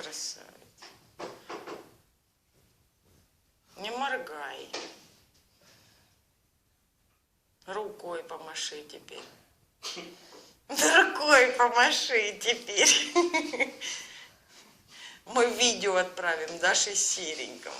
красавец. Не моргай. Рукой помаши теперь. Рукой помаши теперь. Мы видео отправим Даше Серенького.